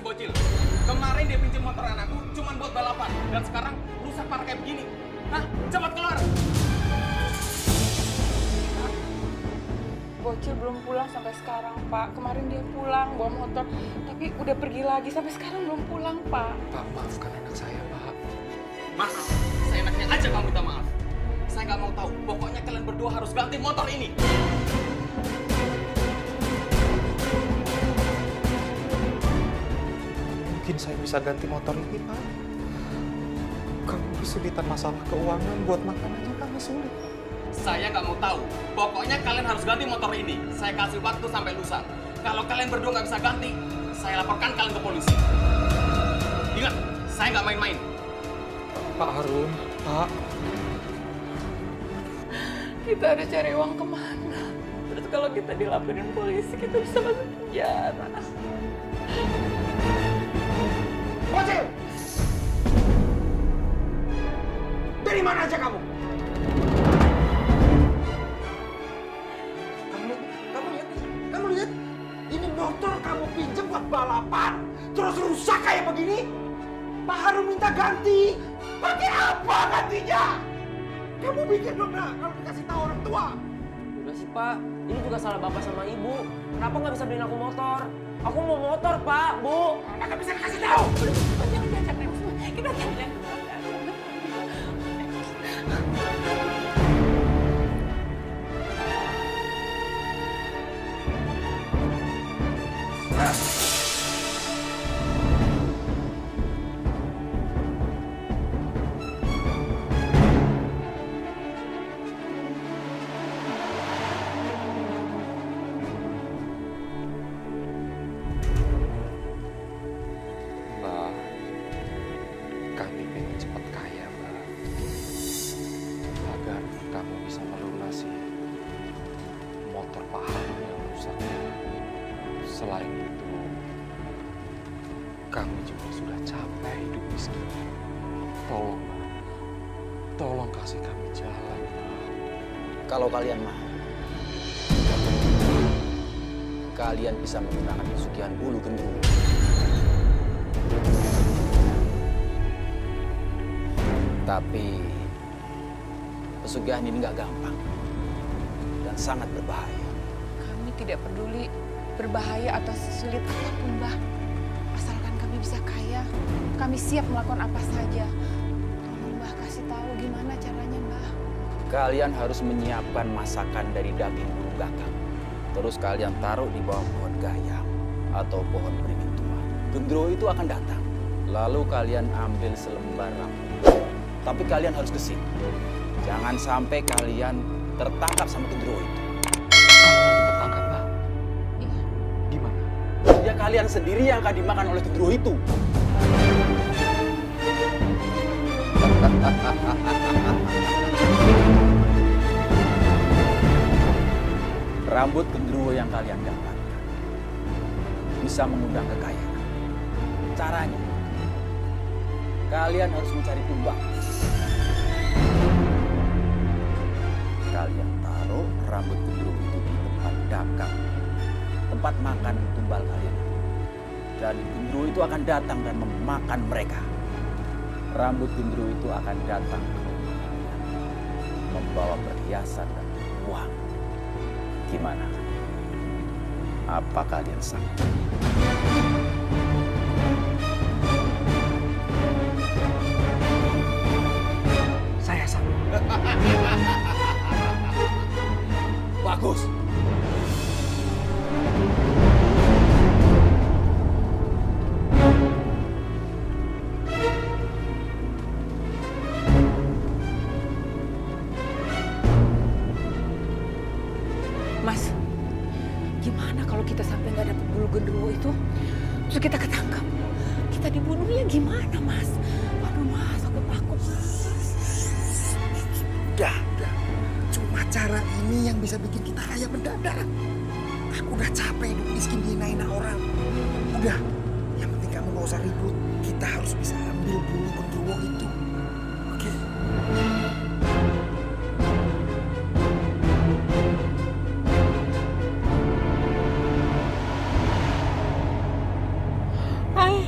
bocil. Kemarin dia pinjam motor anakku cuma buat balapan. Dan sekarang rusak parah kayak begini. Hah? Cepat keluar! Bocil belum pulang sampai sekarang, Pak. Kemarin dia pulang bawa motor, tapi udah pergi lagi. Sampai sekarang belum pulang, Pak. Pak, maafkan anak saya, Pak. Mas, saya enaknya aja kamu minta maaf. Saya nggak mau tahu. Pokoknya kalian berdua harus ganti motor ini. Mungkin saya bisa ganti motor ini, Pak. Kamu kesulitan masalah keuangan, buat makan aja kamu sulit. Saya nggak mau tahu. Pokoknya kalian harus ganti motor ini. Saya kasih waktu sampai lusa. Kalau kalian berdua nggak bisa ganti, saya laporkan kalian ke polisi. Ingat, saya nggak main-main. Pak Harun, Pak. Kita harus cari uang kemana? Terus kalau kita dilaporin polisi, kita bisa masuk penjara. Bocil! Dari mana aja kamu? Kamu lihat? Ini motor kamu pinjam buat balapan, terus rusak kayak begini? Pak Harun minta ganti. Pakai apa gantinya? Kamu pikir dong nak, kalau dikasih tahu orang tua. Udah sih Pak, ini juga salah Bapak sama Ibu. Kenapa nggak bisa beliin aku motor? Aku mau motor Pak, Bu. Nggak bisa dikasih tahu. Kita jangan. Mbak, kami pengen cepat kaya, Mbak. Agar kamu bisa melunasi motor Pak Harun yang rusak. Selain itu, kami juga sudah capek hidup miskin. Tolong, Mbak. Tolong kasih kami jalan, Mbak. Kalau kalian mau, kalian bisa menggunakan pesugihan bulu gendruwo. Tapi pesugihan ini nggak gampang dan sangat berbahaya. Kami tidak peduli berbahaya atau sesulit apapun, Mbah. Asalkan kami bisa kaya, kami siap melakukan apa saja. Tolong Mbah kasih tahu gimana caranya, Mbah. Kalian harus menyiapkan masakan dari daging burung gagak. Terus kalian taruh di bawah pohon gayam atau pohon beringin tua. Gendruwo itu akan datang. Lalu kalian ambil selembar rambut. Tapi kalian harus gesit. Jangan sampai kalian tertangkap sama gendruwo itu. Kalau nanti tertangkap, Mbak, Iya. gimana? Ya kalian sendiri yang akan dimakan oleh gendruwo itu. Rambut gendruwo yang kalian dapatkan bisa mengundang kekayaan. Caranya, kalian harus mencari tumbang. Kalian taruh rambut gendruwo itu di tempat dagang, tempat makan tumbal kalian. Dan gendruwo itu akan datang dan memakan mereka. Rambut gendruwo itu akan datang ke rumah kalian, membawa perhiasan dan uang. Gimana? Apa kalian sanggup? Saya sanggup. Bagus. Mas, gimana kalau kita sampai nggak dapet bulu gendruwo itu? Terus kita ketangkap. Kita dibunuhnya gimana, Mas? Aduh, Mas, aku takut, Mas. Udah. Cuma cara ini yang bisa bikin kita kaya mendadak. Aku udah capek hidup miskin dihina-hina orang. Udah, yang penting kamu gak usah ribut. Kita harus bisa ambil bulu gendruwo itu. Oke? Ay,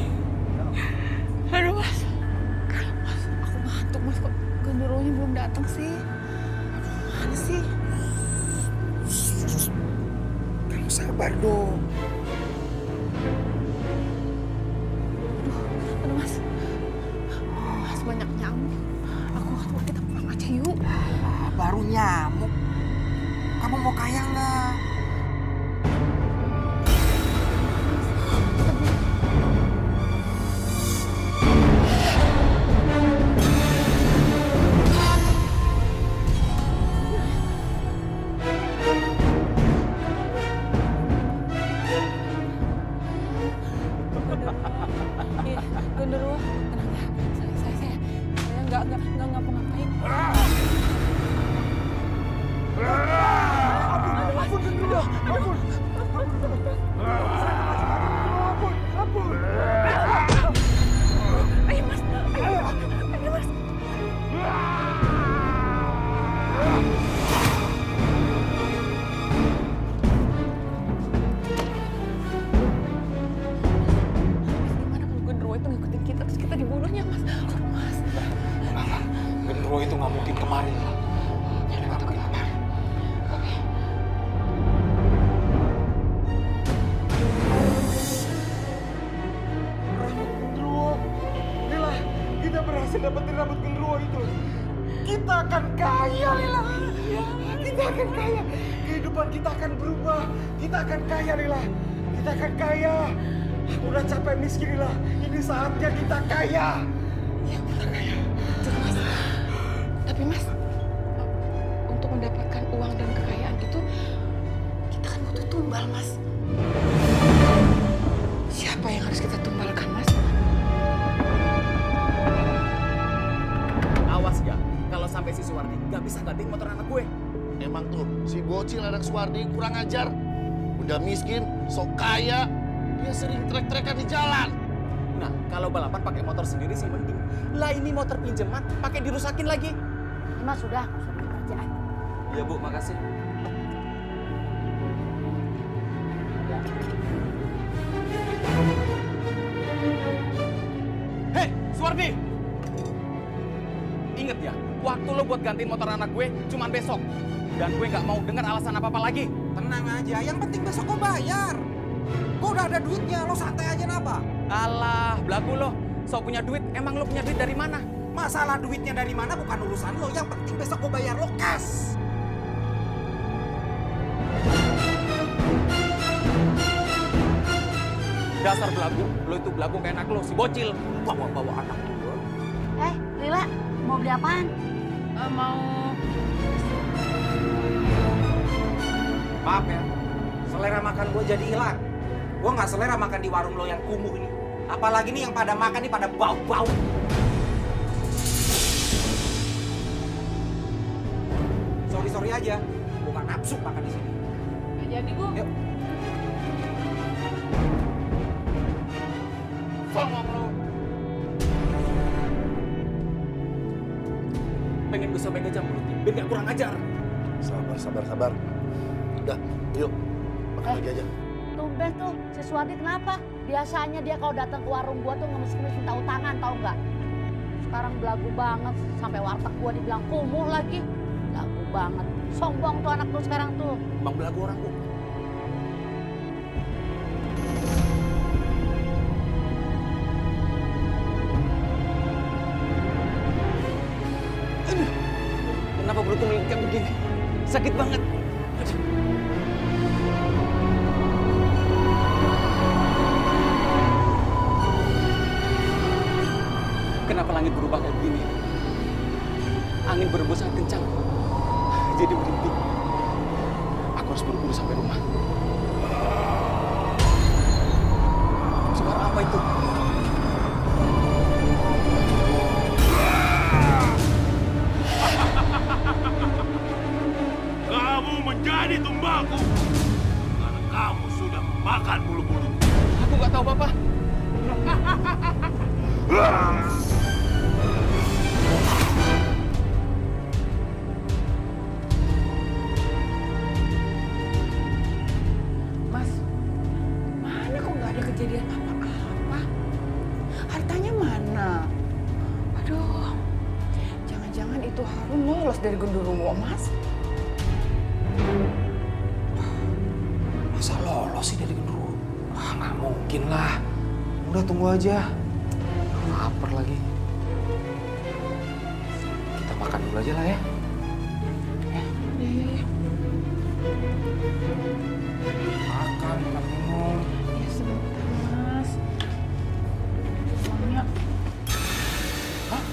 datang sih? Mana sih? Kamu sabar dong. Aduh Mas. Mas banyak nyamuk. Kita pulang aja yuk. Baru nyamuk. Kamu mau kaya nggak? Genderuwo, tenang ya. Saya nggak ngapa-ngapain. Ampun, Genderuwo. Ampun. Ayo Mas, ayo Mas. Gimana kalau genderuwo itu ngikutin kita terus kita dibunuhnya Mas? Aduh Mas. Genderuwo itu nggak mungkin kemari lah. Jadi nggak mungkin kemari. Genderuwo. Lila, kita berhasil dapetin rambut genderuwo itu. Kita akan kaya, Lila. Kita akan kaya. Kehidupan kita akan berubah. Kita akan kaya, Lila. Kita akan kaya. Aku udah capek miskin, Lila. Ini saatnya kita kaya. Ya, kita kaya. Mas. Tapi Mas, untuk mendapatkan uang dan kekayaan itu, kita kan butuh tumbal, Mas. Siapa yang harus kita tumbalkan, Mas? Awas ya, kalau sampai si Suwardi nggak bisa gantiin motor anak gue. Emang tuh, si bocil anak Suwardi kurang ajar. Udah miskin, sok kaya, dia sering trek-trekan di jalan. Nah, kalau balapan pakai motor sendiri sih mending. Lah ini motor pinjaman, pakai dirusakin lagi. Mas sudah kerjaan. Iya Bu, makasih. Hei, Suwardi! Ingat ya, waktu lo buat gantiin motor anak gue cuman besok. Dan gue nggak mau dengar alasan apa-apa lagi. Tenang aja, yang penting besok kau bayar. Kau udah ada duitnya, lo santai aja napa? Alah, belagu lo. So punya duit, emang lo punya duit dari mana? Masalah duitnya dari mana bukan urusan lo, yang penting besok kau bayar lo cash. Dasar belagu, lo itu belagu kayak anak lo, si bocil. Bawa-bawa anak lo. Lila, mau beli apaan? Mau... Maaf ya, selera makan gue jadi hilang. Gue nggak selera makan di warung lo yang kumuh ini. Apalagi nih yang pada makan nih pada bau-bau. Sorry aja, bukan nafsu makan di sini. Nggak jadi, Bu. Yuk. Songong lo. Pengen gue sampai gajah mulutnya, biar gak kurang ajar. Sabar. Udah, yuk. Makan lagi aja. Tumben tuh, si Suwardi kenapa? Biasanya dia kalau datang ke warung gua tuh ngemis-ngemis minta utangan, tahu nggak? Sekarang belagu banget, sampai warteg gua dibilang kumuh lagi. Belagu banget. Sombong tuh anak tuh sekarang tuh. Bang belagu orang, Bu. Aduh, kenapa perutku melengkap kayak begini? Sakit banget. Aduh. Kenapa langit berubah kayak begini? Angin berembus sangat kencang. Jadi berhenti. Aku harus buru-buru sampai rumah. Suara apa itu? Kamu menjadi tumbaku karena kamu sudah makan bulu-bulu. Aku nggak tahu apa-apa. Mas, mana kok nggak ada kejadian apa-apa? Hartanya mana? Aduh, jangan-jangan itu Harun loh lolos dari genderuwo, Mas. Masa lolos sih dari genderuwo? Ah, nggak mungkin lah. Udah tunggu aja. Lapar lagi. Kita makan dulu aja lah ya. Iya. Makan minum. Ya sebentar, Mas. Uangnya. Hah?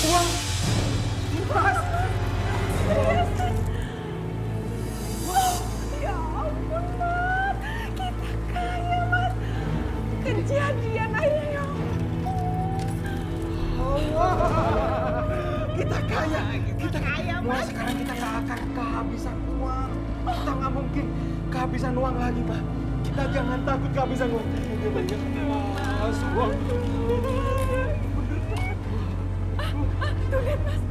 Uang. Mas. Ya ampun, Mas. Kita kaya, Mas. Kejadian akhirnya. Kita kaya. Mulai sekarang kita nggak akan kehabisan uang. Kita nggak mungkin kehabisan uang lagi, Pak. Kita jangan takut kehabisan uang. Kita banyak uang. Tuh lihat, Mas.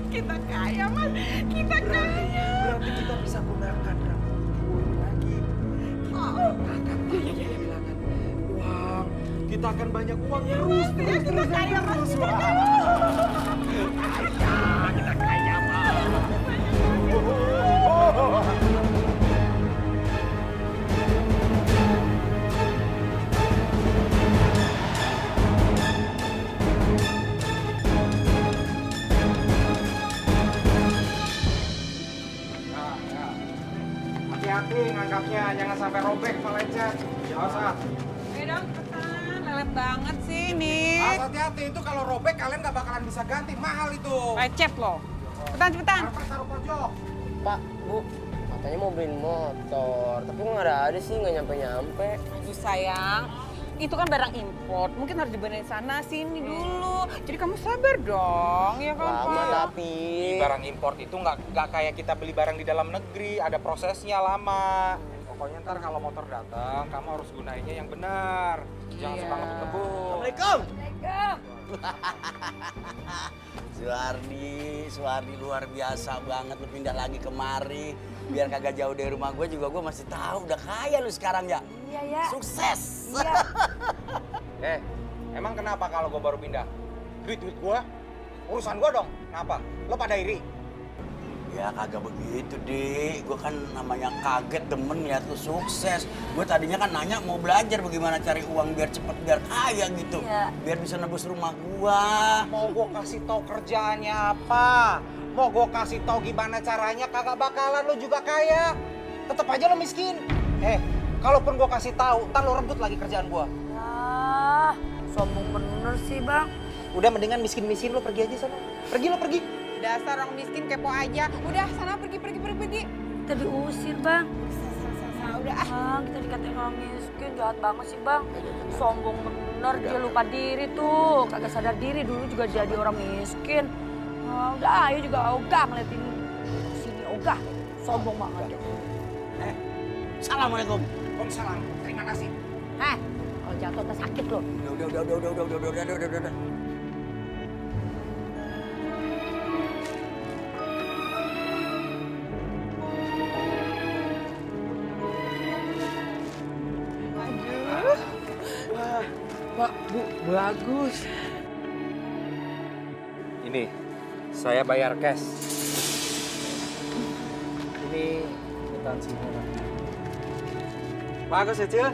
Kita kaya, Mas. Kita kaya. Berarti kita bisa gunakan rambut ini lagi. Kita akan kehilangan uang. Kita akan banyak uang terus. Kita kaya, Mas. Kita kaya, Pak. Hati-hati ngangkapnya, jangan sampai robek atau lecet. Awas, Dong, ketan. Lelet banget sih nih. hati-hati, itu kalau robek kalian nggak bakalan bisa ganti, mahal itu. Lecet loh. Cepetan. Taruh pojok. Pak, Bu, katanya mau beliin motor, tapi nggak ada sih, nggak nyampe-nyampe. Aduh sayang, itu kan barang import. Mungkin harus dibenerin sana sini dulu. Jadi kamu sabar dong, ya kan Lama Pak? tapi. Barang import itu nggak kayak kita beli barang di dalam negeri, ada prosesnya lama. Pokoknya ntar kalau motor datang, kamu harus gunainnya yang benar. Jangan Iya. suka ngebut-ngebut. Assalamualaikum. Assalamualaikum. Suwardi luar biasa banget lu pindah lagi kemari. Biar kagak jauh dari rumah gue juga gue masih tahu udah kaya lu sekarang ya. Iya ya. Sukses. Iya. Emang kenapa kalau gue baru pindah? Duit gue? Urusan gue dong. Kenapa? Lo pada iri? Ya kagak begitu, Dik. Gue kan namanya kaget demen lihat lu sukses. Gue tadinya kan nanya mau belajar bagaimana cari uang biar cepet biar kaya gitu. Iya. Biar bisa nebus rumah gua. Mau gue kasih tahu kerjaannya apa? Mau gue kasih tahu gimana caranya? Kagak bakalan lo juga kaya. Tetep aja lo miskin. Kalaupun gue kasih tahu, ntar lo rebut lagi kerjaan gue. Ah, sombong bener sih, Bang. Udah mendingan miskin-miskin lo pergi aja sana. Pergi lo pergi. Dasar orang miskin kepo aja. Udah sana pergi. Kita diusir, Bang. Udah. Bang, kita dikatain orang miskin. Jahat banget sih, Bang. Sombong bener, dia lupa diri tuh. Kagak sadar diri, dulu juga jadi orang miskin. Udah, ayo juga ogah ngeliatin sini ogah. Sombong banget. Assalamualaikum. Waalaikumsalam. Terima kasih. Kalau jatuh tak sakit loh. Udah. Pak, Bu, bagus. Ini, saya bayar cash. Ini kwitansinya, Pak. Bagus ya, Cil?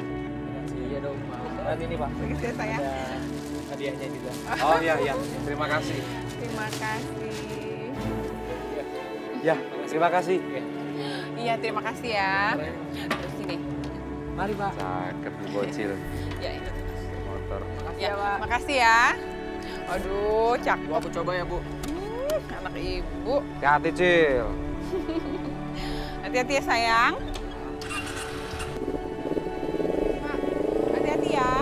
Iya dong, Pak. Dan ini, Pak. Bagus ya sayang. Ada hadiahnya juga. Oh iya. Terima kasih. Terima kasih. Ya, terima kasih. Iya, terima kasih ya. Terus sini. Mari, Pak. Cakep tuh bocil. Ya, ini. Motor. Ya, makasih ya. Aduh, cakep. Aku coba ya, Bu. Anak ibu. Hati-hati, Cil. Hati-hati ya sayang. Pak, hati-hati ya.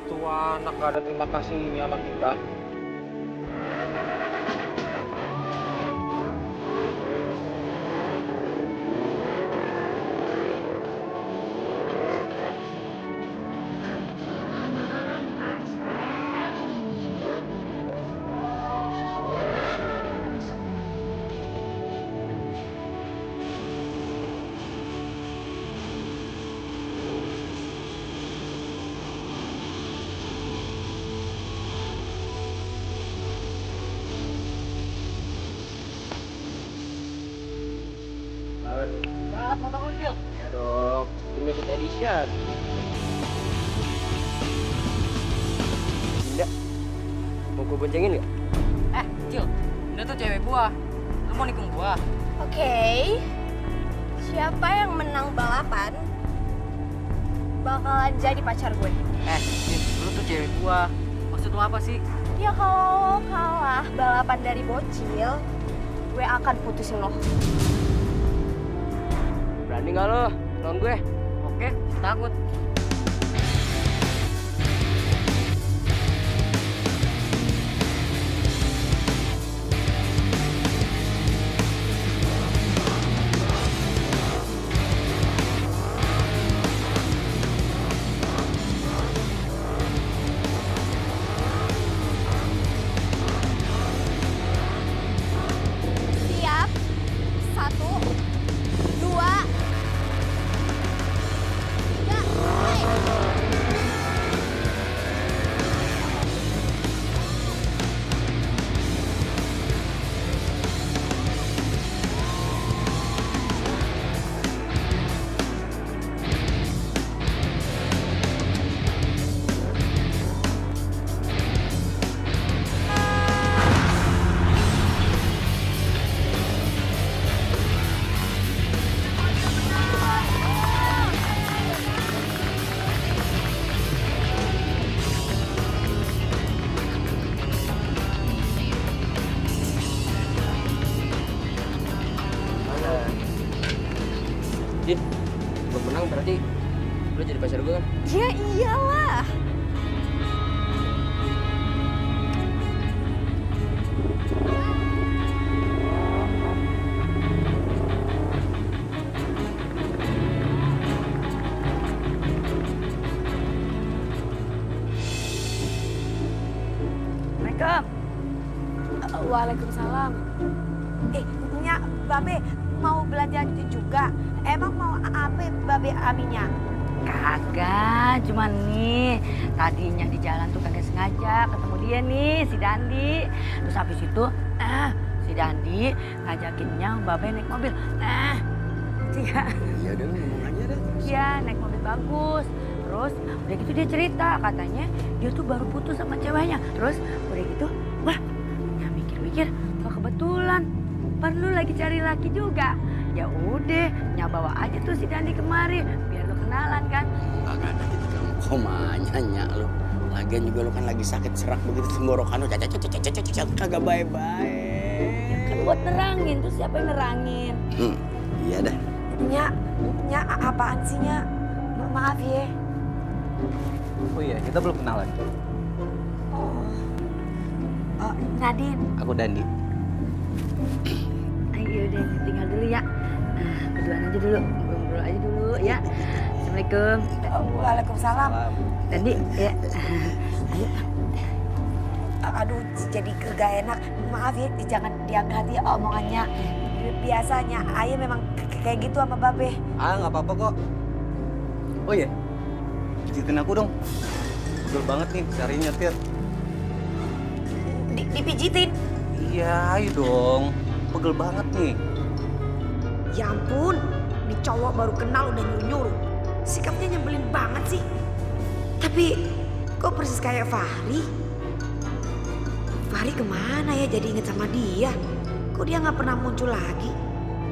Tuh anak gak ada terima kasihnya sama kita. Banget motor lu, Cil. Ya dong, limited edition. Dinda, mau gue boncengin nggak? Cil, Dinda tuh cewek gua. Lu mau nikung gua? Oke. Siapa yang menang balapan bakalan jadi pacar gue. Cil, lu tuh cewek gua. Maksud lu apa sih? Ya kalau kalah balapan dari bocil, gue akan putusin lo. Berani nggak lo lawan gue? Oke, takut. Siap? 1, 2, 3, Din, gue menang berarti lu jadi pacar gue kan? Ya iyalah. Assalamualaikum. Waalaikumsalam. Nyak, Babe mau belanja juga. Emang mau apa Babe Aminya? Kagak, cuman nih tadinya di jalan tuh kagak sengaja ketemu dia nih si Dandi. Terus habis itu si Dandi ngajakinnya Babe naik mobil. Iya. Iya dong, ngomong aja dah. Iya, naik mobil bagus. Terus udah gitu dia cerita katanya dia tuh baru putus sama ceweknya. Terus udah gitu, wah, ya mikir-mikir, wah kebetulan perlu lagi cari laki juga. Ya udah, bawa aja tuh si Dandi kemari biar lo kenalan kan. Kagak ada gitu kamu komanya nyak lu. Lagian juga lu kan lagi sakit serak begitu tenggorokan lu kagak baik-baik. Ya kan buat nerangin, tuh siapa yang nerangin? Iya dah. Nyak apaan sih Nyak? Maaf ya. Oh iya, kita belum kenalan. Nadine. Aku Dandi. Ayo udah tinggal dulu ya. Berduaan aja dulu, ngobrol aja dulu ya. Assalamualaikum. Waalaikumsalam. Dandi, ya. Ayo. Aduh, jadi gak enak. Maaf ya, jangan diangkat ya omongannya. Biasanya Ayah memang kayak gitu sama Babe. Nggak apa-apa kok. Oh iya, pijitin aku dong. Pegel banget nih, cariin nyetir. Dipijitin? Iya, ayo dong. Pegel banget nih. Ya ampun, ini cowok baru kenal udah nyuruh-nyuruh. Sikapnya nyebelin banget sih. Tapi kok persis kayak Fahri? Fahri kemana ya jadi inget sama dia? Kok dia nggak pernah muncul lagi?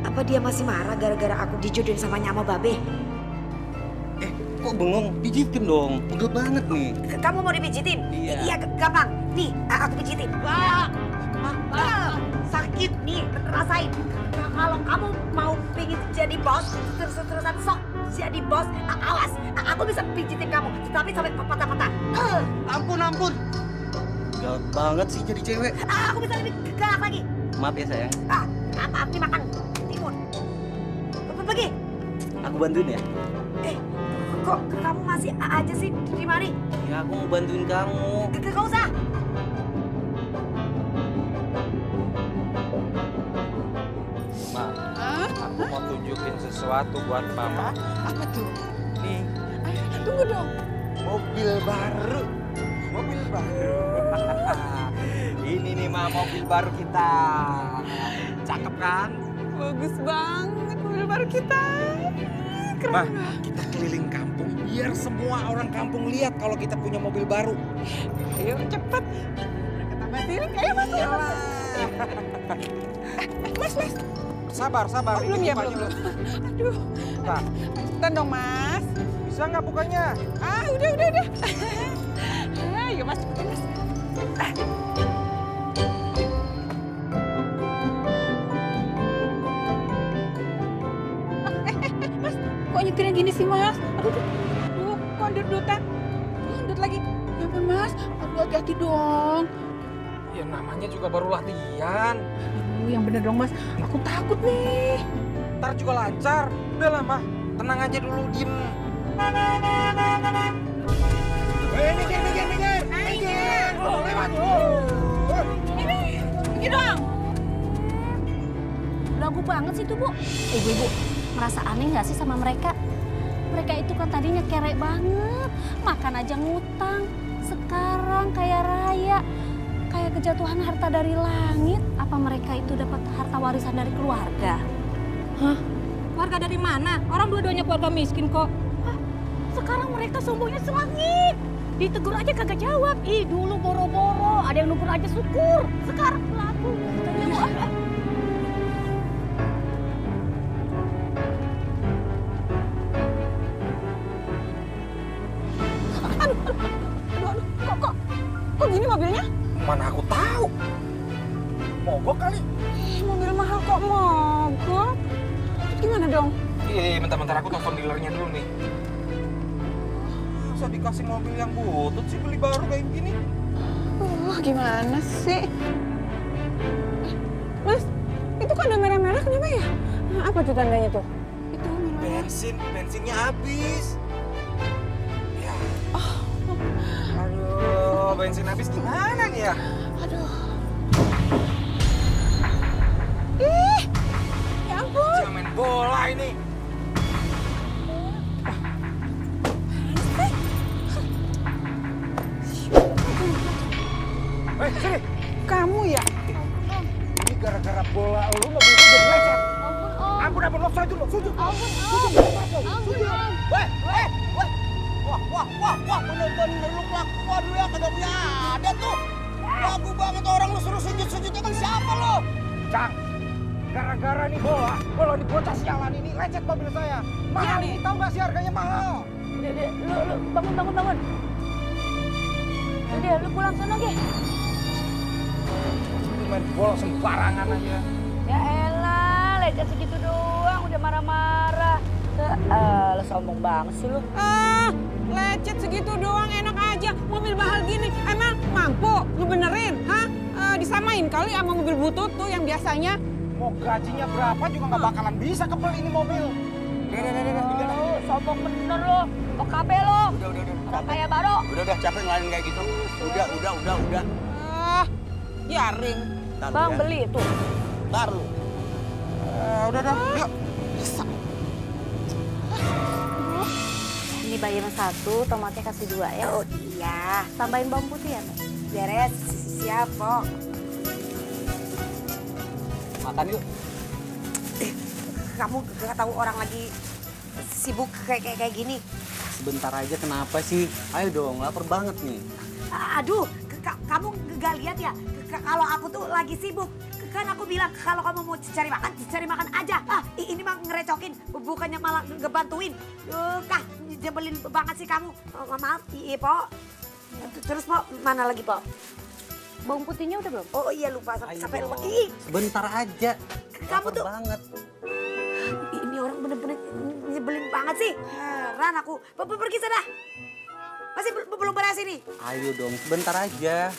Apa dia masih marah gara-gara aku dijodohin sama Nyama Babe? Kok bengong? Pijitin dong. Pegel banget nih. Kamu mau dipijitin? Iya. Iya, gampang. Nih, aku pijitin. Wah, sakit nih, rasain. Kalau kamu mau pingin jadi bos, terus-terusan sok jadi bos, awas. Aku bisa pijitin kamu, tapi sampai patah-patah. Ampun. Galak banget sih jadi cewek. Aku bisa lebih galak lagi. Maaf ya sayang. Apa makan timun? Pergi. Aku bantuin ya. Kok kamu masih aja sih di mari? Ya aku mau bantuin kamu. Gak usah. Ma, aku mau tunjukin sesuatu buat Mama. Apa tuh? Nih, Tunggu dong. Mobil baru. Mobil baru. ini nih Ma, mobil baru kita. Cakep kan? Bagus banget mobil baru kita. Keren Ma, banget. kita keliling kampung biar semua orang kampung lihat kalau kita punya mobil baru. Ayo cepet. Kita tambah tilik. Ayo mas. Mas. Sabar. Oh, belum ya, Bukanya belum. Aduh. Nah, Cepetan dong mas. bisa nggak bukanya? Udah. Ayo mas, cepetan mas. Mas, kok nyetirnya gini sih mas? Aduh, kok ndut-ndutan? Ndut lagi. Ya ampun mas, aduh hati-hati dong. Ya namanya juga baru latihan. Aduh, yang bener dong mas, aku takut nih. Ntar juga lancar. Udah lah, Ma. Tenang aja dulu, diem. Minggir. Oh, lewat. Ini dong. Lagu banget sih tuh, Bu. Ibu-ibu, merasa aneh nggak sih sama mereka? Mereka itu kan tadinya kere banget, makan aja ngutang. Sekarang kaya raya, kayak kejatuhan harta dari langit. Apa mereka itu dapat harta warisan dari keluarga? Hah? Keluarga dari mana? Orang dua-duanya keluarga miskin kok. Sekarang mereka sombongnya selangit. Ditegur aja kagak jawab. Ih, dulu boro-boro, ada yang nukur aja syukur. Sekarang pelaku. Aduh, kok gini mobilnya? Mana aku tahu. Mogok kali. Mobil mahal kok mogok. Terus gimana dong? Iya, bentar-bentar aku telepon dealernya dulu nih. Masa dikasih mobil yang butut sih beli baru kayak gini? Gimana sih? Mas, itu kan ada merah-merah kenapa ya? Apa tuh tandanya tuh? Itu merah-merah. Bensinnya habis. Ya. Aduh, bensin habis gimana nih ya? Aduh. Ih, ya ampun. Jangan main bola ini. Sini. Kamu ya? Ini gara-gara bola lu mobil gue jadi lecet. Ampun, lo sujud. Wah, bener-bener lu kelakuan lu ya, kagak punya ada tuh. Lagu banget orang lu suruh sujud emang siapa lo? Cang, gara-gara nih bola nih bocah sialan ini lecet mobil saya. Mahal nih, tahu nggak sih harganya mahal? Dede, lu bangun. Dede, lu pulang sana, Ge. Main bola sembarangan aja. Ya elah, lecet segitu doang udah marah-marah. Lu sombong banget sih lu. Lecet segitu doang enak aja. Mobil mahal gini, emang mampu ngebenerin? Disamain kali sama mobil butut tuh yang biasanya. Mau gajinya berapa juga nggak bakalan bisa kebeli ini mobil. Udah. Sombong bener lu. OKB lu. Udah. Orang kaya baru. Udah, capek ngelain kayak gitu. Udah. Yaring. Ntar Bang, ya. beli itu. Ntar lu. Udah, yuk. Ini bayam 1, tomatnya kasih 2 ya. Oh iya, Tambahin bawang putih ya, Nek? beres. Siap kok. Makan yuk. Kamu gak tahu orang lagi sibuk kayak gini. Sebentar aja kenapa sih? Ayo dong, lapar banget nih. Aduh, kamu gak lihat ya? Kalau aku tuh lagi sibuk. Kan aku bilang kalau kamu mau cari makan aja. Ini mah ngerecokin, bukannya malah ngebantuin. Kah, jebelin banget sih kamu. Maaf, Po. Terus Po, mana lagi Po? Bawang putihnya udah belum? Oh iya lupa, sampai lupa. Sebentar aja. Kamu Lapar tuh banget. Ini orang bener-bener nyebelin banget sih. Heran aku. Pergi sana. Masih belum beres ini. Ayo dong, sebentar aja.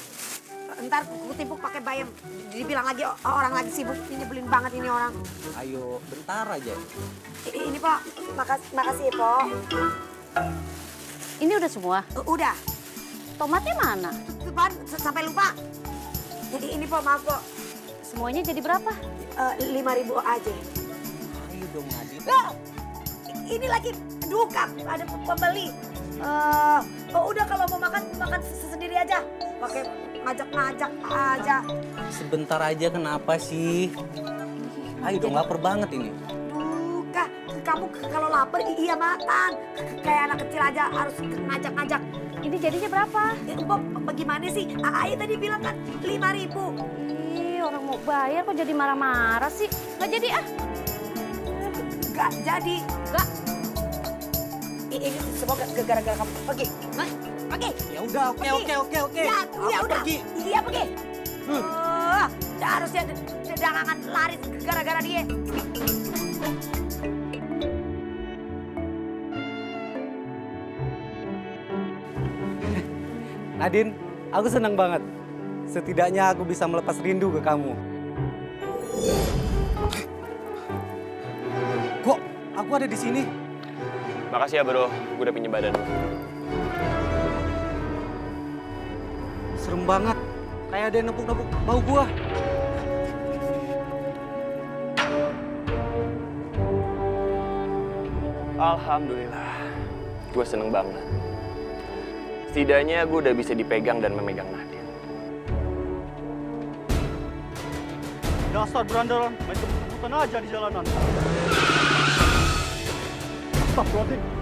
Ntar aku timpuk pakai bayam. Dibilang lagi orang lagi sibuk. Ini nyebelin banget ini orang. Ayo, bentar aja. Ini Po, makasih ya Po. Ini udah semua? Udah. Tomatnya mana? Depan sampai lupa. Ini Po, maaf Po. Semuanya jadi berapa? 5.000 aja. Ayo dong, Adit. Loh, ini lagi duka, ada pembeli. Udah kalau mau makan sendiri aja. Pakai ngajak aja. Sebentar aja kenapa sih? Ayo dong, lapar banget ini. Duka, kamu kalau lapar iya makan. Kayak anak kecil aja harus ngajak-ngajak. Ini jadinya berapa? Mbok bagaimana sih? Ayah tadi bilang kan 5.000. Ih, orang mau bayar kok jadi marah-marah sih? Nggak jadi ah. Gak jadi. Nggak. Ini semua gara-gara kamu. Pergi. Hah? Pergi. Ya udah, oke. Ya udah. Iya pergi. Harusnya dagangan laris gara-gara dia. Nadine, aku senang banget. Setidaknya aku bisa melepas rindu ke kamu. Kok aku ada di sini? Makasih ya bro, gue udah pinjem badan. Serem banget. Kayak ada yang nepuk-nepuk bau gua. Alhamdulillah, gue seneng banget. Setidaknya gue udah bisa dipegang dan memegang Nadine. Dasar berandalan, main kebut-kebutan aja di jalanan. Astagfirullahaladzim.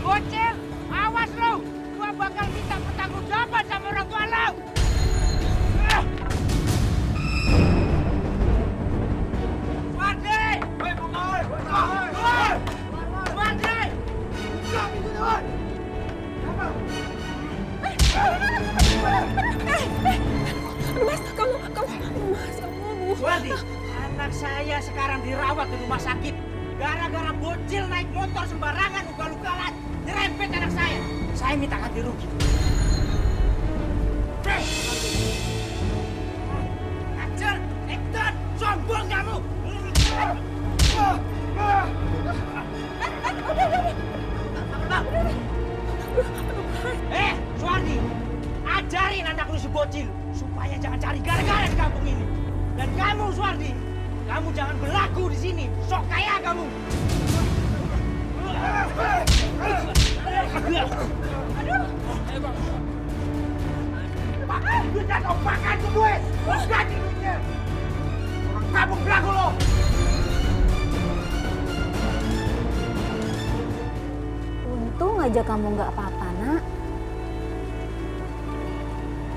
Bocil, awas lu! Gua bakal minta pertanggungjawaban sama orang tua lu! Suwardi! Woi, pokoknya! Suwardi! Mas, kamu, Suwardi, anak saya sekarang dirawat di rumah sakit. Gara-gara bocil naik motor sembarangan ugal-ugalan, nyerempet anak saya. Saya minta ganti rugi. Kacil, ekton, sombong kamu. Suwardi, ajarin anak lu si bocil supaya jangan cari gara-gara di kampung ini. Dan kamu, Suwardi, kamu jangan berlaku di sini. Sok kaya kamu. Pakai duitnya kau pakai tuh duit. Kau ganti duitnya. Orang kampung berlaku lo. Untung aja kamu nggak apa-apa, Nak.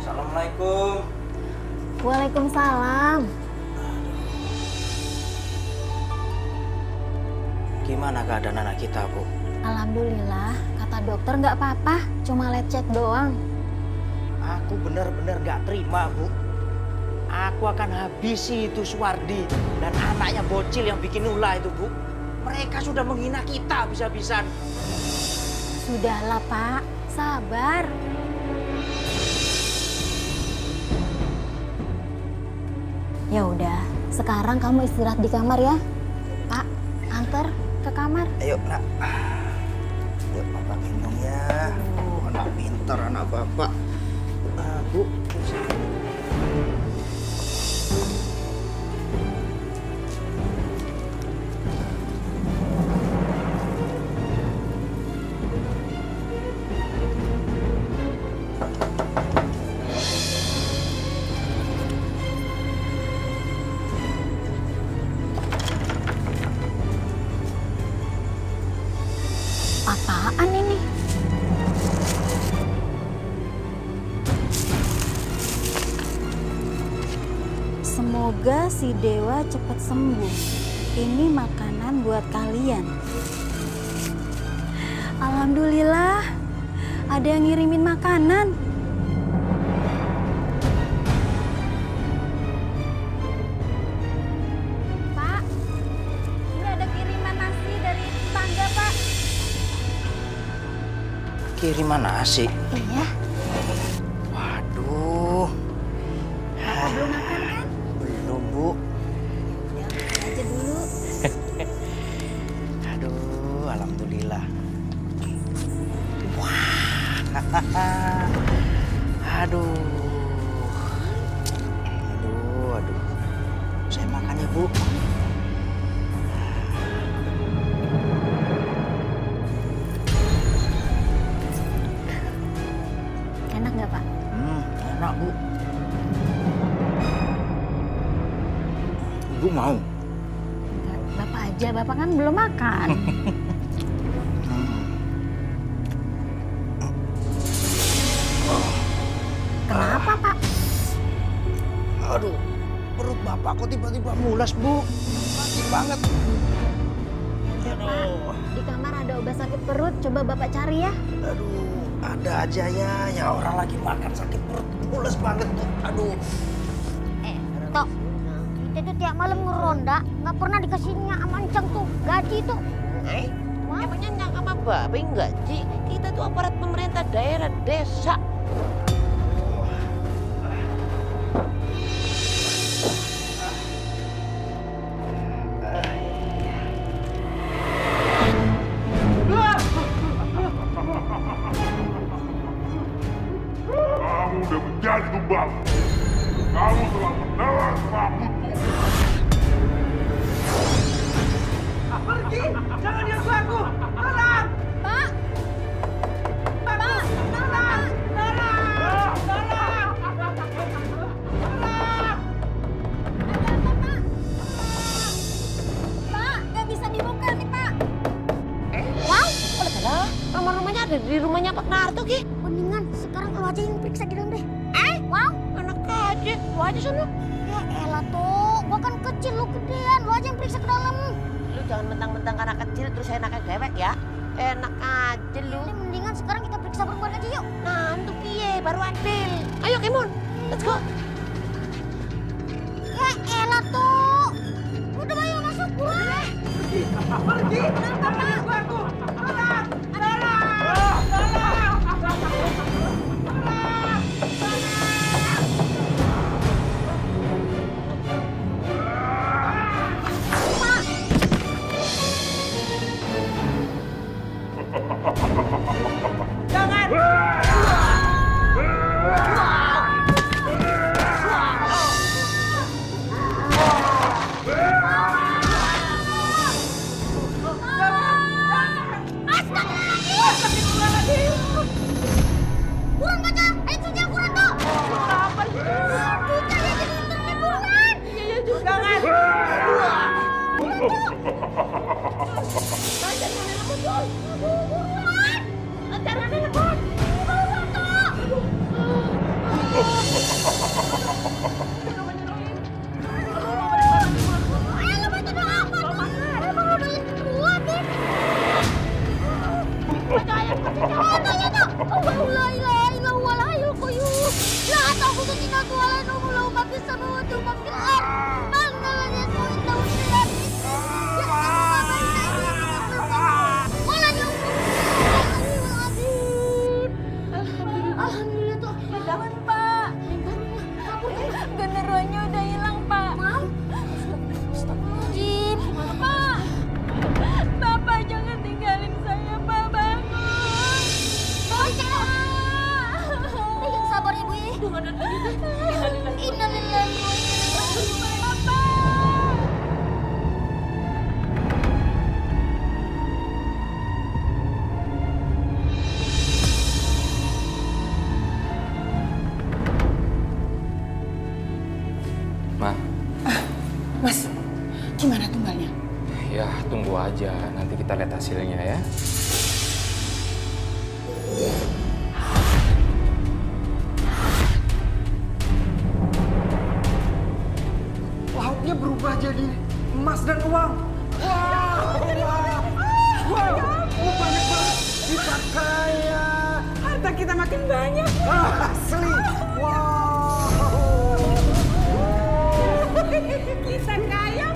Assalamualaikum. Waalaikumsalam. Gimana keadaan anak kita, Bu? Alhamdulillah, kata dokter nggak apa-apa, cuma lecet doang. Aku benar-benar gak terima, Bu. Aku akan habisi itu Suwardi dan anaknya bocil yang bikin ulah itu, Bu. Mereka sudah menghina kita habis-habisan. Sudahlah, Pak. Sabar. Ya udah, sekarang kamu istirahat di kamar ya. Pak, antar ke kamar. Ayo, Nak. Yuk, Bapak gendong ya. Anak pintar, anak Bapak. Bu. Apaan ini? Semoga si Dewa cepat sembuh. Ini makanan buat kalian. Alhamdulillah, ada yang ngirimin makanan. Pak, ini ada kiriman nasi dari tetangga, Pak. Kiriman nasi. Iya. Waduh. Belum makan kan? Belum, Bu. Ya, makan aja dulu. Aduh, alhamdulillah. Wah. Aduh. Bu. Enak nggak Pak? Enak Bu. Ibu mau? Bapak aja, Bapak kan belum makan. Kenapa Pak? Aduh, perut Bapak kok tiba-tiba mulas Bu. Sakit banget. Aduh. Di kamar ada obat sakit perut, coba Bapak cari ya. Aduh, ada aja ya orang lagi makan sakit perut, mules banget tuh. Aduh. Tok, kita tuh tiap malam ngeronda, nggak pernah dikasihnya amancang tuh, gaji tuh. Emangnya nyangka sama Babe enggak, Ci? Kita tuh aparat pemerintah daerah, desa. Kamu udah menjadi tumbal. Kamu telah menelan rambutku. Pergi, jangan nyentuh aku. Tolong. Pak! Pak! Tolong! Tolong! Tolong! Pak, nggak bisa dibuka nih Pak. Wow, oleh salah. Rumah-rumahnya ada di rumahnya Pak Narto, Ki. Mendingan sekarang lu aja yang periksa di dalam deh. Wow, Anak aja, lu aja sana. ya elah tuh, gua kan kecil lu gedean, lu aja yang periksa ke dalam. Lu jangan mentang-mentang anak kecil terus enaknya dewek ya. Enak aja lu. Ini mendingan sekarang kita periksa bareng-bareng aja yuk. Nah, untuk piye baru adil. Ayo Kimon, let's go. Ya elah tuh. Udah ayo masuk buruan. Pergi. Jangan nyentuh aku. Tolong. Buruan baca, ayo kerja buruan tuh. Apa sih? Kita ya jadi internet buruan. Iya juga. Alhamdulillah tuh, jangan Pak. Genderuannya udah hilang Pak. Astagfirullahaladzim. Pak, Bapak jangan tinggalin saya Pak, bangun. Yang sabar Ibu ya. Innalillahi wa inna ilaihi raji'un. Ma, Mas, gimana tumbalnya? ya tunggu aja. Nanti kita lihat hasilnya ya. Lautnya berubah jadi emas dan uang. Wow, banyak banget. Kita kaya. Harta kita makin banyak. Asli. Wow. Kita kaya.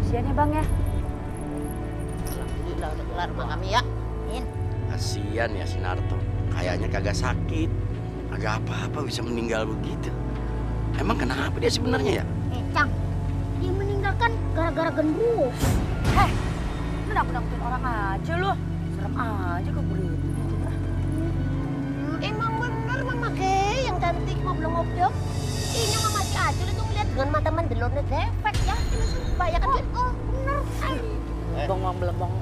Sian ya Bang ya. Alhamdulillah udah kelar rumah kami ya. Kasian ya si Narto. Kayaknya kagak sakit. Kagak apa-apa bisa meninggal begitu. Emang kenapa dia sebenarnya ya? Cang, dia meninggalkan gara-gara gendruwo. Lu nakut-nakutin orang aja lu. Serem aja kok begitu. Emang bener Mama Ge yang cantik mau belum ngobjok. Ini Mama si Acul itu ngeliat dengan mata mendelurnya defek ya. Ini kebanyakan duit. Oh, bener. Bongong belembong.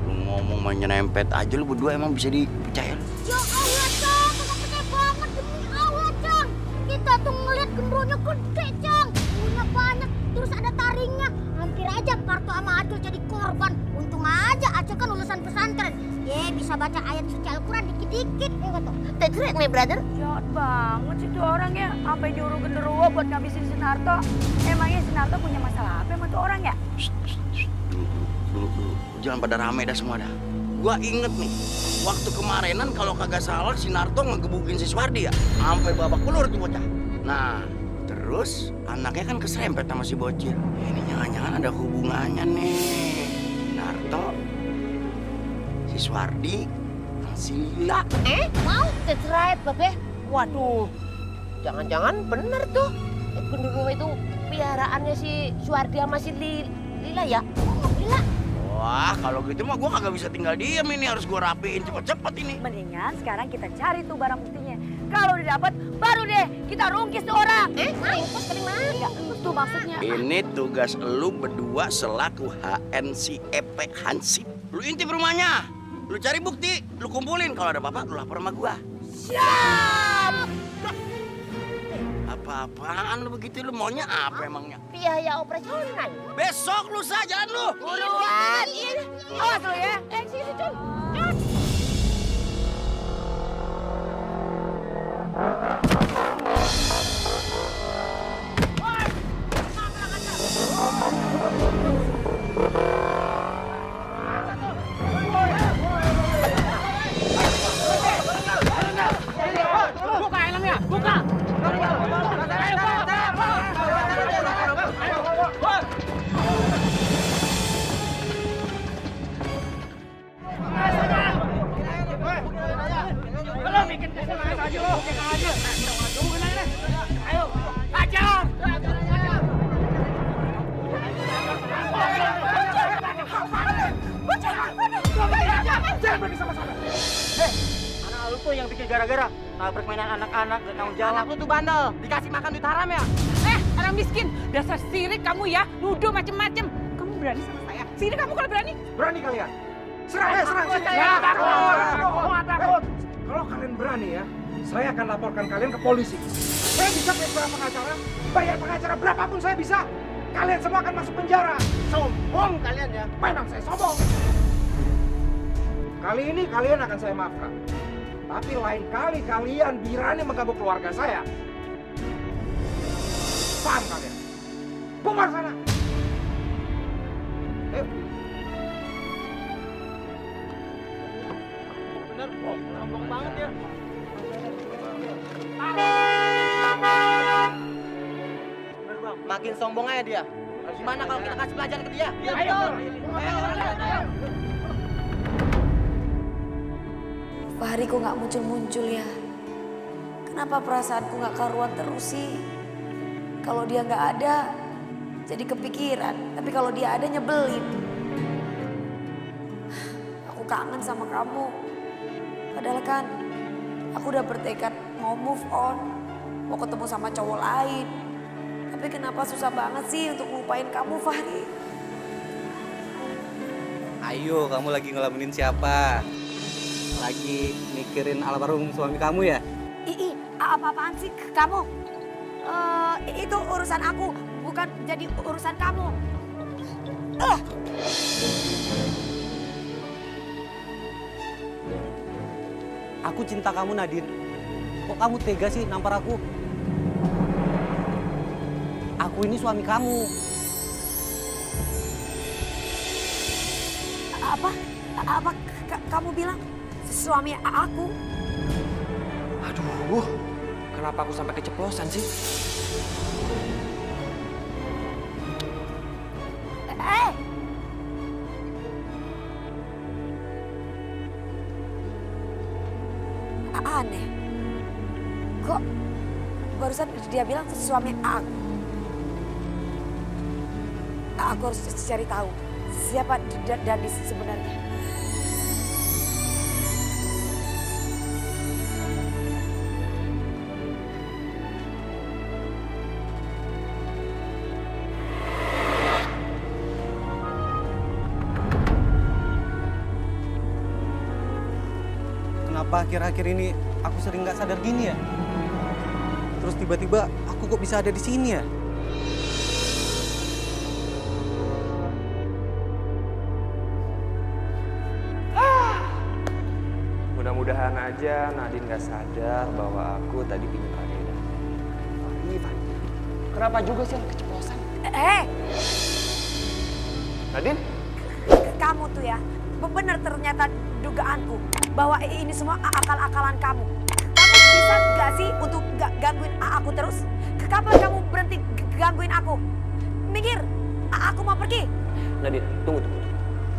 Lu ngomong main nyerempet aja lu berdua emang bisa dipercaya lu? Ya Allah, Cang. Kagak percaya banget demi Allah, Cang. Kita tuh ngeliat gendronya gede, Cang. Punya banyak, terus ada taringnya. Hampir aja Parto sama Acul jadi korban. Untung aja Acul kan lulusan pesantren. Bisa baca ayat suci Al-Quran dikit-dikit. Ya kata, that's right, my brother. Jahat banget sih tuh orang ya. Sampai nyuruh genderuwo buat ngabisin Sinarto. Emangnya Sinarto punya masalah apa sama tuh orang ya? Dulu. Jangan pada rame dah semua dah. Gua inget nih, waktu kemarinan kalau kagak salah si Narto ngegebukin si Suwardi ya. Sampai babak belur tuh bocah. Nah, terus anaknya kan keserempet sama si bocil. Ini jangan-jangan ada hubungannya nih. Narto, si Suwardi, si Lila. Mau? That's right, Babe. Waduh, jangan-jangan bener tuh. Genderuwo itu peliharaannya si Suwardi sama si Lila ya? Lila. Wah, kalau gitu mah gua kagak bisa tinggal diam ini. Harus gua rapiin cepet-cepet ini. Mendingan sekarang kita cari tuh barang buktinya. Kalau udah dapat, baru deh kita rungkis tuh orang. Rungkis dari mana? Ya, itu maksudnya. Ini tugas lu berdua selaku HNCEP Hansip. Lu intip rumahnya, lu cari bukti, lu kumpulin. Kalau ada apa-apa, lu lapor sama gua. Siap! Apa-apaan lu begitu? Lu maunya apa emangnya? Biaya operasional. Besok lusa jalan lu. Buruan. Awas lu ya. Sini, Cun. Buka helmnya, buka. Ayo, ajar. Jangan pergi sama-sama. Anak lu tuh yang bikin gara-gara nabrak mainan anak-anak gak tanggung jawab. Anak lu tuh bandel, dikasih makan duit haram ya. Orang miskin, dasar sirik kamu ya, nuduh macem-macem. Kamu berani sama saya? Sini kamu kalau berani. Berani kalian? Serang. Ya, takut. Kalau kalian berani ya, saya akan laporkan kalian ke polisi. Saya bisa bayar pengacara, bayar pengacara berapapun saya bisa. Kalian semua akan masuk penjara. Sombong kalian ya. Memang saya sombong. Kali ini kalian akan saya maafkan. Tapi lain kali kalian berani mengganggu keluarga saya. Paham kalian? Bubar sana. Ayo. Bener, sombong banget ya. Makin sombong aja dia. Gimana kalau kita kasih pelajaran ke dia? Ayo. Fahri kok nggak muncul-muncul ya? Kenapa perasaanku nggak karuan terus sih? Kalau dia nggak ada, jadi kepikiran. Tapi kalau dia ada nyebelin. Aku kangen sama kamu. Padahal kan aku udah bertekad mau move on, mau ketemu sama cowok lain. Tapi kenapa susah banget sih untuk ngelupain kamu, Fahri? Ayo, kamu lagi ngelamunin siapa? Lagi mikirin almarhum suami kamu ya? Apa-apaan sih kamu? Itu urusan aku, bukan jadi urusan kamu. Aku cinta kamu, Nadine. Kok kamu tega sih nampar aku? Aku ini suami kamu. Apa kamu bilang suami aku? Aduh, kenapa aku sampai keceplosan sih? Aneh. Kok barusan dia bilang suami aku? Aku harus cari tahu siapa Danis sebenarnya. kenapa akhir-akhir ini aku sering nggak sadar gini ya? Terus tiba-tiba aku kok bisa ada di sini ya? Mudah-mudahan aja Nadine gak sadar bahwa aku tadi pinjam Rageda. Ivan, kenapa juga sih lo keceplosan? Nadine? Kamu tuh ya, bener ternyata dugaanku bahwa ini semua akal-akalan kamu. Kamu bisa gak sih untuk gangguin aku terus? Kapan kamu berhenti gangguin aku? Mikir, aku mau pergi. Nadine, tunggu.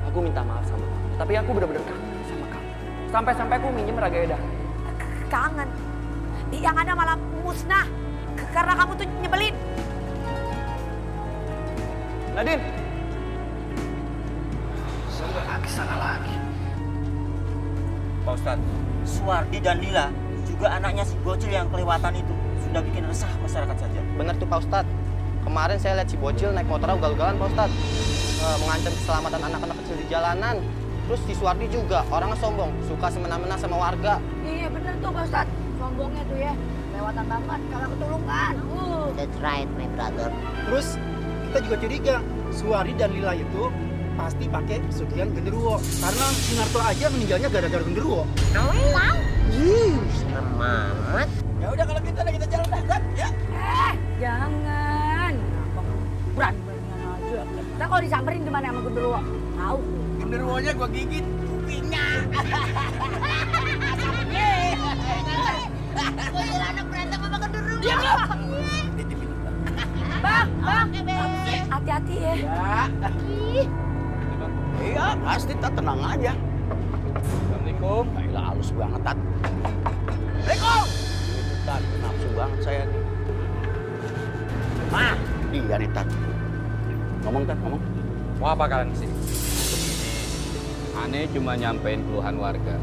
Aku minta maaf sama kamu. Tapi aku benar-benar kangen sama kamu. Sampai-sampai aku minjem Rageda. Kangen? Yang ada malah musnah. Karena kamu tuh nyebelin. Nadine! Salah lagi. Pak Ustadz, Suwardi dan Lila juga anaknya si bocil yang kelewatan itu sudah bikin resah masyarakat saja. Bener tuh Pak Ustadz. Kemarin saya lihat si bocil naik motor ugal-ugalan Pak Ustadz. Mengancam keselamatan anak-anak kecil di jalanan. Terus si Suwardi juga orangnya sombong, suka semena-mena sama warga. Iya bener tuh Pak Ustadz. Sombongnya tuh ya. Lewatan banget, kalau ketulungan. That's right, my brother. Terus kita juga curiga Suwardi dan Lila itu pasti pakai pesugihan genderuwo. Karena Sinarto aja meninggalnya gara-gara genderuwo. Serem amat. Ya udah kalau kita jalan dagang ya. Jangan. Berani-beranian aja. Ntar kalau disamperin gimana sama genderuwo? Tahu. Genderuwonya gua gigit kupingnya. Bocil anak berantem sama genderuwo. Diam lo. Bang. Hati-hati ya. Iya, pasti Tat, tenang aja. Assalamualaikum. Gila, halus banget, Tat. Assalamualaikum! Ini Tat, nafsu banget saya nih. Dia nih, Tat. Ngomong, Tat, ngomong. Mau apa kalian kesini? Aneh cuma nyampein keluhan warga.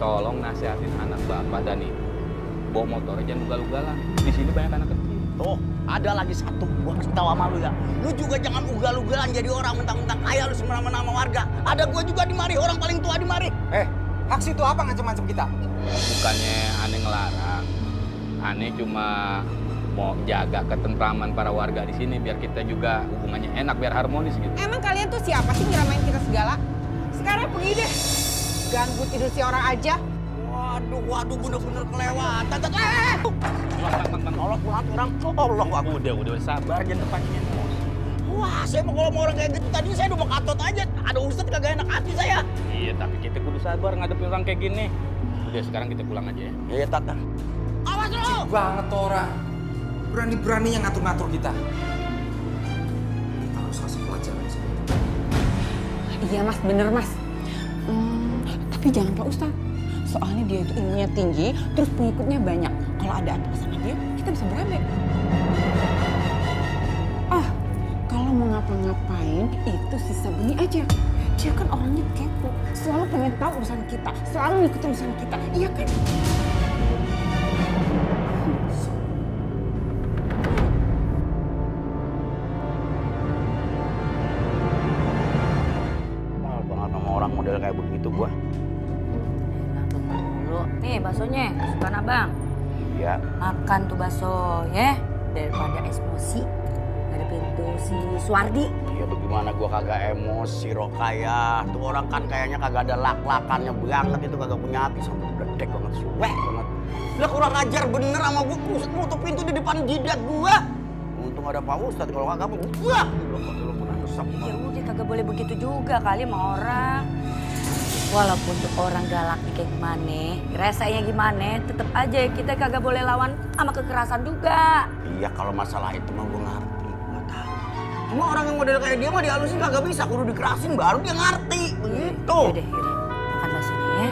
Tolong nasihatin anak bapak dan ibu. Bawa motor jangan ugal-ugalan. Di sini banyak anak kecil. Tuh, ada lagi satu. Gua kasih tahu sama lu ya. Lu juga jangan ugal-ugalan jadi orang mentang-mentang kaya lu semena-mena sama warga. Ada gua juga di mari, orang paling tua di mari. Haks itu apa ngancem-ngancem kita? Bukannya aneh ngelarang. Aneh cuma mau jaga ketentraman para warga di sini biar kita juga hubungannya enak, biar harmonis gitu. Emang kalian tuh siapa sih nyeramain kita segala? Sekarang pergi deh. Ganggu tidur si orang aja. Waduh, bener-bener kelewatan. Bang, Allah buat orang. Allah, udah sabar, jangan terpancing emosi. Wah, saya mau kalau mau orang kayak gitu tadi saya udah mau katot aja. Ada Ustadz kagak enak hati saya. Iya, tapi kita kudu sabar ngadepin orang kayak gini. Udah, sekarang kita pulang aja ya. Iya, Tata. Awas lo! Banget tuh orang. Berani-beraninya ngatur-ngatur kita. Kita harus kasih pelajaran sih. Iya mas, bener mas. Tapi jangan Pak Ustadz. Soalnya dia itu ilmunya tinggi, terus pengikutnya banyak. Kalau ada apa sama dia, kita bisa berabe. Kalau mau ngapa-ngapain, itu si Sabeni aja. Dia kan orangnya kepo, selalu pengen tahu urusan kita, selalu ngikutin urusan kita. Iya kan? Mahal banget sama orang model kayak begitu gua. Nih baksonya, kesukaan abang. Iya. Makan tuh bakso ya, daripada emosi. Ngadepin tuh si Suwardi. Iya bagaimana gua kagak emosi Rokaya. Tuh orang kan kayaknya kagak ada lak-lakannya banget, itu kagak punya hati sampai bledek banget, suwek banget. Lah kurang ajar bener sama gua, pusat nutup pintu di depan jidat gua. Untung ada Pak Ustadz, kalau kagak gua. Belum pernah resep. Ya udah kagak boleh begitu juga kali sama orang. Walaupun tuh orang galak kayak gimana, rasanya gimana, tetep aja kita kagak boleh lawan sama kekerasan juga. Iya kalau masalah itu mah gua ngerti, gua tahu. Cuma orang yang model kayak dia mah dihalusin kagak bisa, kudu dikerasin baru dia ngerti, begitu. Yaudah, makan baksonya ya.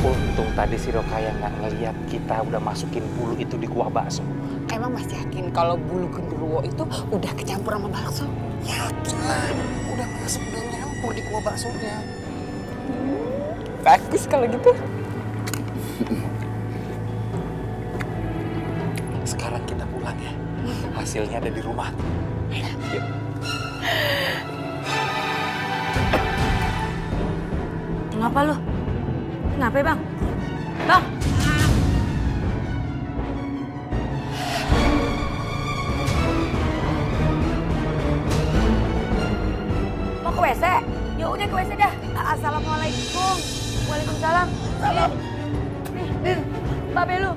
Untung tadi si Rokaya nggak ngeliat kita udah masukin bulu itu di kuah bakso. Emang Mas yakin kalau bulu genderuwo itu udah kecampur sama bakso? Yakin lah, udah masuk, udah nyampur di kuah baksonya. Bagus kalau gitu. Sekarang kita pulang ya. Hasilnya ada di rumah. Yuk. Kenapa lu? Kenapa bang? Bang! Mau ke WC? Ya udah ke WC dah. Assalamualaikum. Waalaikumsalam. Salam. Nih, babe lu.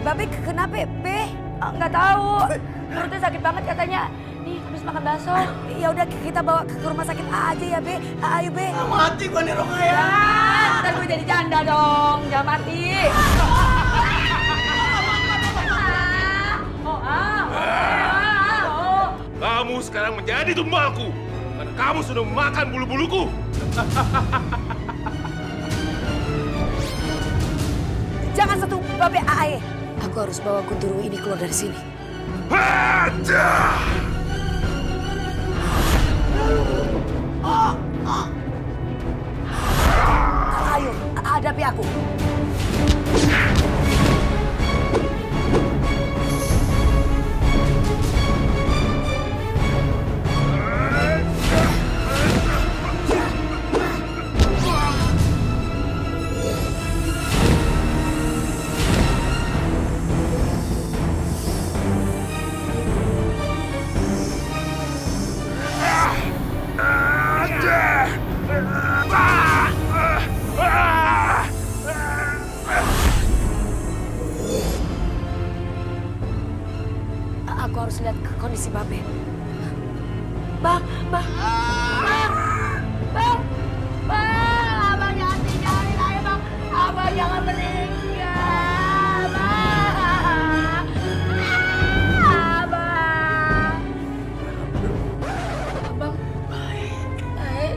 Babe kenapa, Be? Nggak tahu. Perutnya sakit banget katanya. Nih, habis makan bakso. Ya udah kita bawa ke rumah sakit aja ya, Be. Ayo, Be. Mati gua nih Rokaya. Ya, ntar gue jadi janda dong. Jangan mati. Kamu sekarang menjadi tumbalku karena kamu sudah memakan bulu-buluku. Jangan sentuh babe Ae. Aku harus bawa Gundurwo ini keluar dari sini. Ayo, hadapi aku. Aku harus lihat kondisi babe. Bang, abang jangan tinggalin aja bang. Abang jangan meninggal, bang. Abang,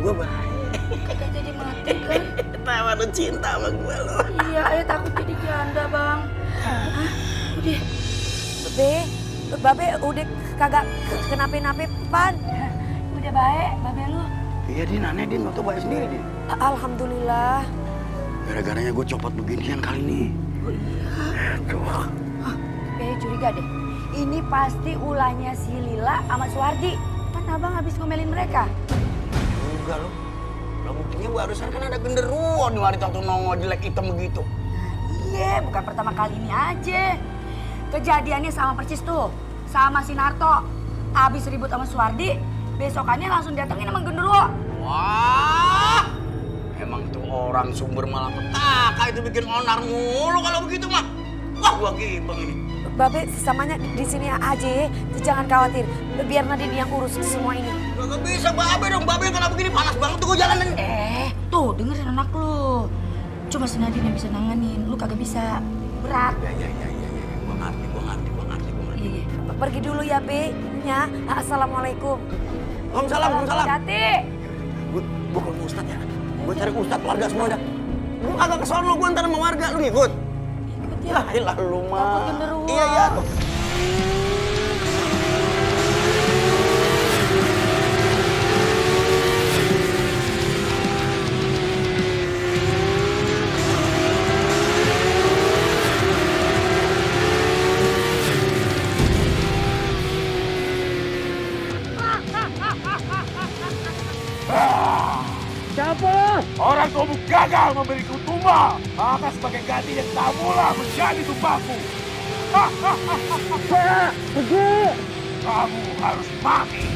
Gue baik. kagak jadi mati kan? Kenapa lu cinta sama gue lo? Iya, ayah takut jadi janda bang. Udah, babe udah kagak kenapa-napa pan. Udah baik, babe lu. Iya Din, aneh Din, waktu baik sendiri Din. Alhamdulillah. Gara-garanya gue copot beginian kali ini. Oh iya. Tuh. Kayaknya curiga deh. Ini pasti ulahnya si Lila sama Suwardi. Kan abang habis ngomelin mereka. Juga lo. Lah buktinya barusan kan ada genderuwo di wanita tuh nongol jelek hitam begitu. Iya, bukan pertama kali ini aja. Kejadiannya sama persis tuh. Sama si Narto. Abis ribut sama Suwardi, besokannya langsung datengin sama genderuwo. Wah, emang tuh orang sumber malapetaka itu bikin onar mulu kalau begitu mah. Wah, gua gibeng ini. Babe samanya di sini aja ya. Jangan khawatir. Biar Nadine yang urus semua ini. Gak bisa Babe dong. Babe kalau begini panas banget tuh gua jalanin. Tuh dengerin anak lu. Cuma si Nadine yang bisa nanganin. Lu kagak bisa. Berat. Ya. Gua ngerti. Iya. Pergi dulu ya, Be. Ya. Assalamualaikum. Waalaikumsalam. Hati. Gua ke Ustadz ya. Gua cari Ustadz warga semua dah. Gua agak kesono gua ntar sama warga. Lu ikut? Ikut ya. Lah lu mah. Iya. Siapa? Orang tuamu gagal memberiku tumbal. Maka sebagai gantinya kamulah menjadi tumbalku. Pergi. Kamu harus mati.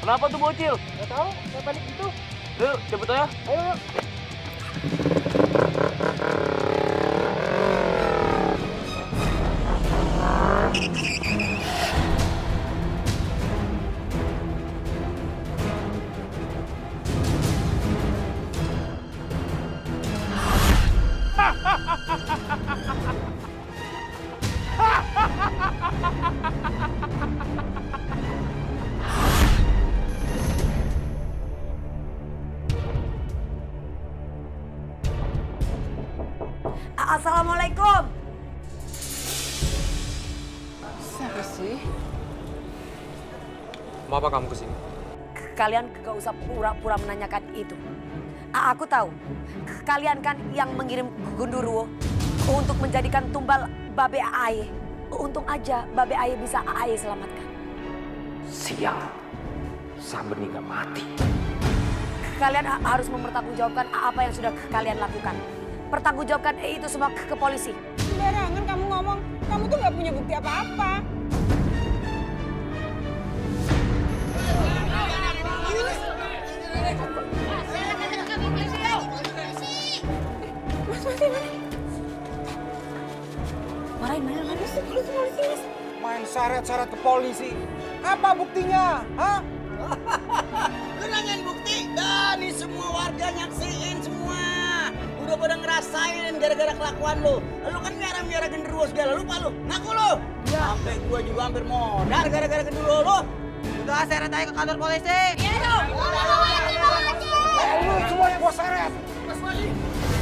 Kenapa tuh bocil? Gak tahu, saya panik gitu. Yuk, cepet aja. Ayo. Assalamualaikum. Siapa sih? Mau apa kamu kesini? Kalian gak usah pura-pura menanyakan itu. Aku tahu, kalian kan yang mengirim Gundurwo untuk menjadikan tumbal Babe Aaye. Untung aja Babe Aaye bisa Aaye selamatkan. Sial, Sabeni gak mati. Kalian harus mempertanggungjawabkan apa yang sudah kalian lakukan. Pertanggungjawabkan itu semua ke polisi. Sembarangan kamu ngomong, kamu tuh nggak punya bukti apa-apa. Marahin, polisi. Main syarat-syarat ke polisi. Apa buktinya? Hah? Lu nanyain bukti? Dan ini semua warga nyaksiin semua. Udah pada ngerasain gara-gara kelakuan lu. Lu kan miara-miara genderuwo segala, lupa lu? Ngaku lu? Sampai gua juga hampir modal gara-gara genderuwo lu. Udah seret aja ke kantor polisi. Iya dong. Lu semua yang gua seret. Mas Wali,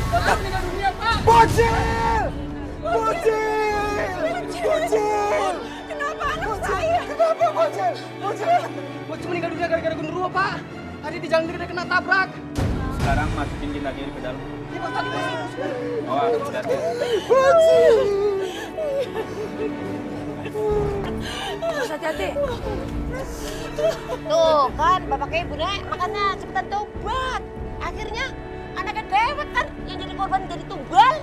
Bapak meninggal dunia, Pak. Bocil! Bocil! Kenapa anak saya? Kenapa Bocil? Bocil meninggal dunia gara-gara genderuwo, Pak. Tadi di jalan dia kena tabrak. Sekarang masukin jenazah ke dalam. Iya, Pak, tadi masih. Oh, hati-hati. Bocil! Hati-hati. Tuh kan, bapaknya ibu nek, makanya cepetan tobat. Akhirnya anaknya dewet kan yang jadi korban jadi tumbal.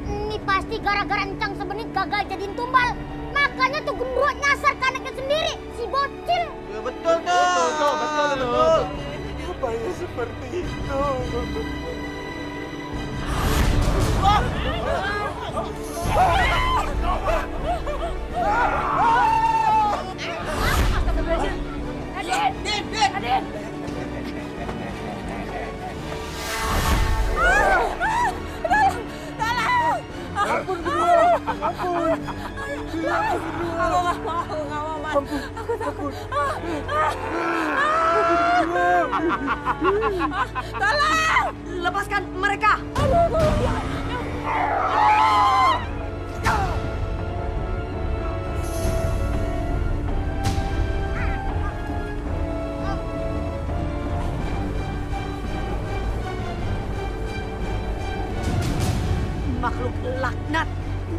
Ini pasti gara-gara Encang Sabeni gagal jadiin tumbal. Makanya tuh genderuwo nyasar ke anaknya sendiri, si bocil. Ya, betul tuh. Betul. Rupanya seperti itu. Adin. Ampun, ampun. Aku nggak mau, Mas. Aku takut. Tolong! Lepaskan mereka! Makhluk laknat,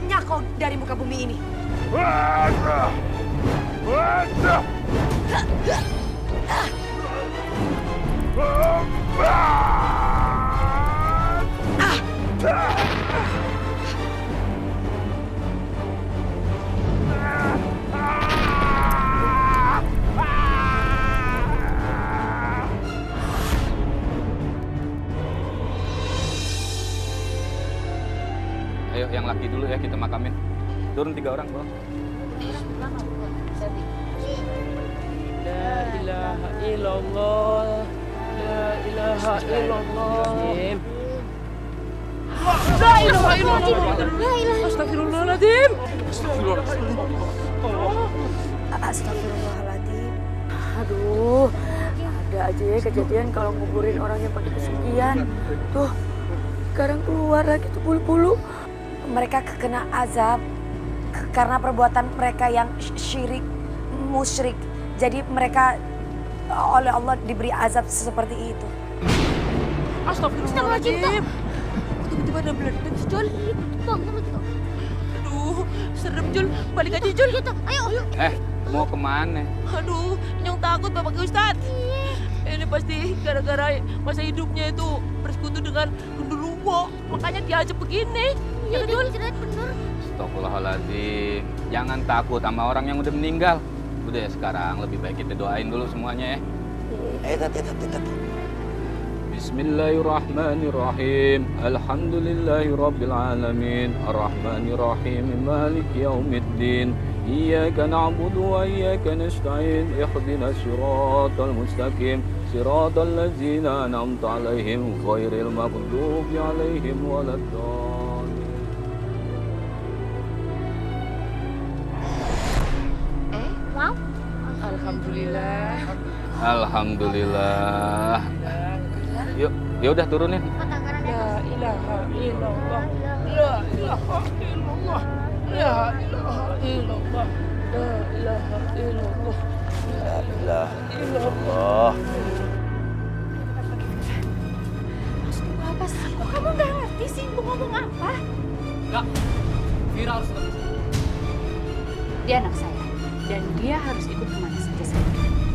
nyakau dari muka bumi ini. Ayo yang laki dulu ya kita makamin. Turun 3 orang, Bro. La ilaha illallah. La ilaha illallah. La ilaha illallah. Astagfirullahaladzim. Astagfirullahaladzim. Aduh, ada aja ya kejadian kalau nguburin orang yang pakai kesucian. Tuh, sekarang keluar lagi tuh bulu-bulu. Mereka kena azab karena perbuatan mereka yang syirik, musyrik. Jadi mereka oleh Allah diberi azab seperti itu. Astagfirullahaladzim. Tiba-tiba ada beledak si Jul. Aduh, serem Jul. Balik aja Jul. Ayo. Mau kemana? Aduh, Nyong takut Bapak Ustadz. Ini pasti gara-gara masa hidupnya itu bersekutu dengan genderuwo. Makanya dia aja begini. Ya Jul. Bener. Astagfirullahaladzim. Jangan takut sama orang yang udah meninggal. Udah ya sekarang lebih baik kita doain dulu semuanya ya. Bismillahirrahmanirrahim. Alhamdulillahirabbil alamin. Arrahmanirrahim. Maliki yaumiddin. Iyyaka na'budu wa iyyaka nasta'in. Ihdinas siratal mustaqim. Siratal ladzina an'amta 'alaihim ghairil maghdubi 'alaihim waladdallin. Mau? Alhamdulillah. Alhamdulillah. Yuk, ya udah turunin. La ilaha illallah. La ilaha illallah. La ilaha illallah. La ilaha illallah. La ilaha illallah. sih? Kok kamu nggak ngerti sih Ibu ngomong apa? Enggak, Vira harus tetap di sini. Dia anak saya, dan dia harus ikut kemana saja saya.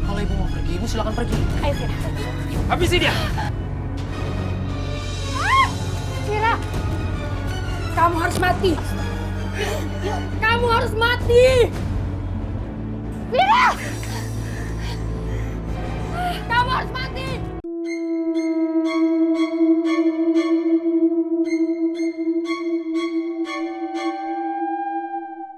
Kalau ibu mau pergi, ibu silakan pergi. Ayo Vira. Habisi dia! Vira, kamu harus mati. Kamu harus mati. Vira! Kamu harus mati.